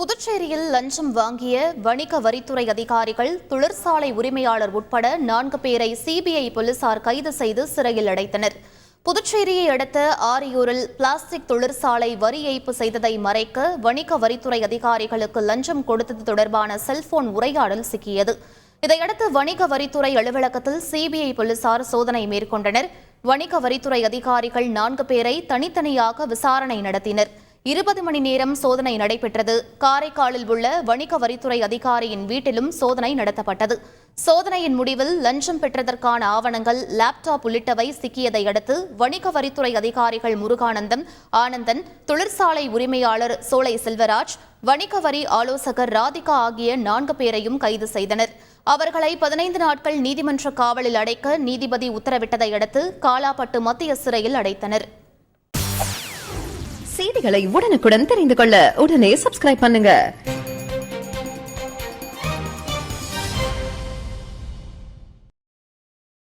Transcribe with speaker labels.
Speaker 1: புதுச்சேரியில் லஞ்சம் வாங்கிய வணிக வரித்துறை அதிகாரிகள், தொழிற்சாலை உரிமையாளர் உட்பட 4 பேரை சிபிஐ போலீசார் கைது செய்து சிறையில் அடைத்தனர். புதுச்சேரியை அடுத்த ஆரியூரில் பிளாஸ்டிக் தொழிற்சாலை வரி ஏய்ப்பு செய்ததை மறைக்க வணிக வரித்துறை அதிகாரிகளுக்கு லஞ்சம் கொடுத்தது தொடர்பான செல்போன் உரையாடல் சிக்கியது. இதையடுத்து வணிக வரித்துறை அலுவலகத்தில் சிபிஐ போலீசார் சோதனை மேற்கொண்டனர். வணிக வரித்துறை அதிகாரிகள் 4 பேரை தனித்தனியாக விசாரணை நடத்தினர். 20 மணி நேரம் சோதனை நடைபெற்றது. காரைக்காலில் உள்ள வணிக வரித்துறை அதிகாரியின் வீட்டிலும் சோதனை நடத்தப்பட்டது. சோதனையின் முடிவில் லஞ்சம் பெற்றதற்கான ஆவணங்கள், லேப்டாப் உள்ளிட்டவை சிக்கியதை அடுத்து வணிக வரித்துறை அதிகாரிகள் முருகானந்தம், ஆனந்தன், தொழிற்சாலை உரிமையாளர் சோலை செல்வராஜ், வணிக வரி ஆலோசகர் ராதிகா ஆகிய 4 பேரையும் கைது செய்தனர். அவர்களை 15 நாட்கள் நீதிமன்ற காவலில் அடைக்க நீதிபதி உத்தரவிட்டதை அடுத்து காலாப்பட்டு மத்திய சிறையில் அடைத்தனர்.
Speaker 2: செய்திகளை உடனுக்குடன் தெரிந்து கொள்ள உடனே சப்ஸ்கிரைப் பண்ணுங்க.